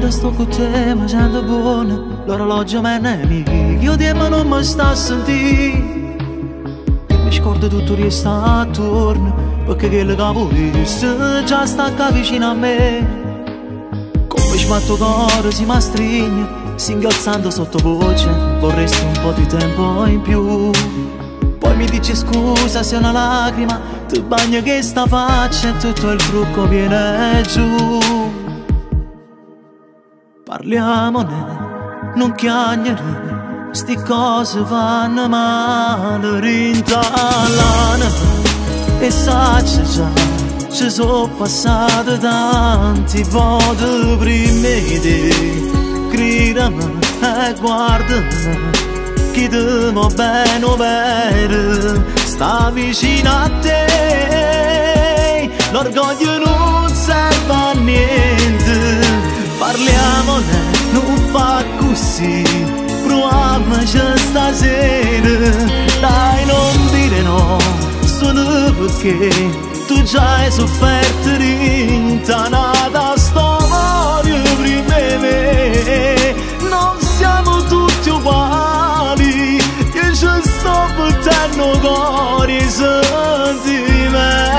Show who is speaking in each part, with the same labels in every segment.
Speaker 1: quando sto con te mi sento buono, l'orologio mi è nemico, io tempo non mi sta a sentire. E mi scordo tutto resta attorno, perché quello che avevo visto già sta qua vicino a me. Come smatto cuore si mi stringe, singhiozzando sottovoce, vorresti un po' di tempo in più. Poi mi dici scusa se è una lacrima, ti bagno che sta faccia e tutto il trucco viene giù. Parliamone, non chiagnere, sti cose vanno male, rintallane. E sacci già, ci sono passate tanti volte prima di te. Gridami e guardami, chi ti va bene o bene, sta vicino a te. L'orgoglio non serve a niente, parliamone, non fa così, proviamoci stasera. Dai, non dire no, solo perché tu già hai sofferto rintanata storia prima di me. Non siamo tutti uguali, io ci sto buttando cuore e sentimentali.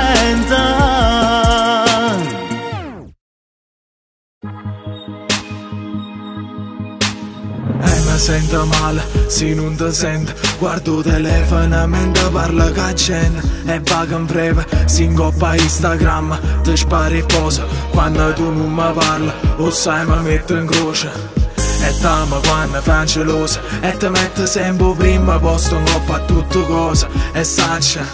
Speaker 2: Mi sento male, se non ti sento, guardo il telefono mentre parlo con la gente. E vago in breve, si ingoppa Instagram, ti spari e posa. Quando tu non mi parli, o sai mi metto in croce. E t'amo quando fai gelosa, e ti metto sempre prima posto in coppa a tutte cose. E saccia,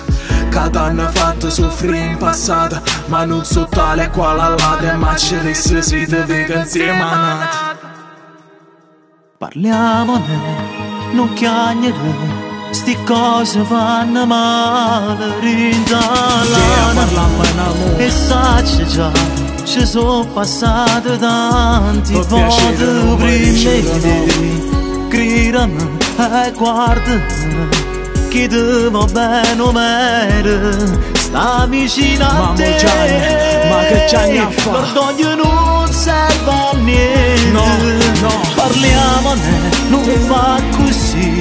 Speaker 2: che t'hanno fatto soffrire in passato, ma non so tale quale all'altro, ma ci resta si ti vedo insieme a nato.
Speaker 1: Parliamone, non chiagnere, sti cose vanno male, rintallane. E sacci già, ci sono passate tanti volte prima di te. Gridami e guardami, chi ti va bene o male, sta vicino a te.
Speaker 2: Ma che c'hai a fare?
Speaker 1: L'orgoglio non serve a niente,
Speaker 2: no.
Speaker 1: Parliamone, non fa così,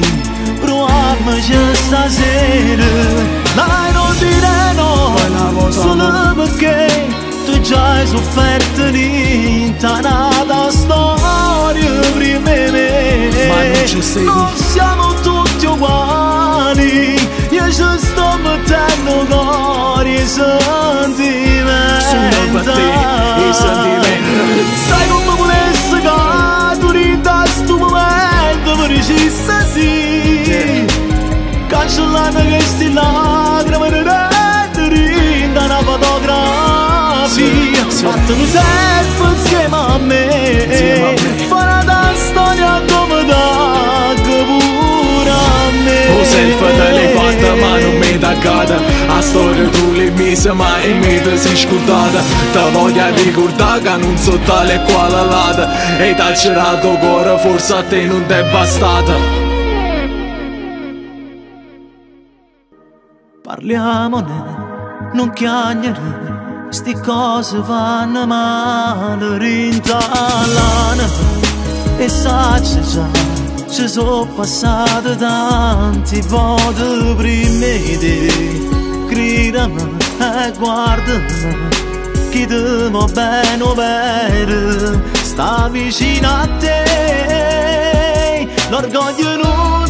Speaker 1: proviamoci stasera. Dai, non dire no, solo perché tu già hai sofferto l'intanata storia prima di me.
Speaker 2: Ma non ci sei.
Speaker 1: Non siamo tutti uguali, io ci sto mettendo cuore e sentimenti.
Speaker 2: Solo per te, i sentimenti.
Speaker 1: Sai come volessi che tu rinda sto momento precisa sì. Cancellando questi lacrime di rinda una fotografia. Fatemi sempre insieme a me, farà da storia come da pure a me.
Speaker 2: O self te l'hai fatta ma non mi taccata, a storia tu l'hai messa ma in me ti sei scordata. Te voglio ricordare che non so tale quale lata, e t'ha girato cuore forse a te non t'è bastata.
Speaker 1: Parliamone, non chiagnere, sti cose vanno male, rintallane. E sacci già, ci sono passate tanti volte prima di te. Gridami e guardami, chi ti va bene o bene, sta vicino a te. L'orgoglio non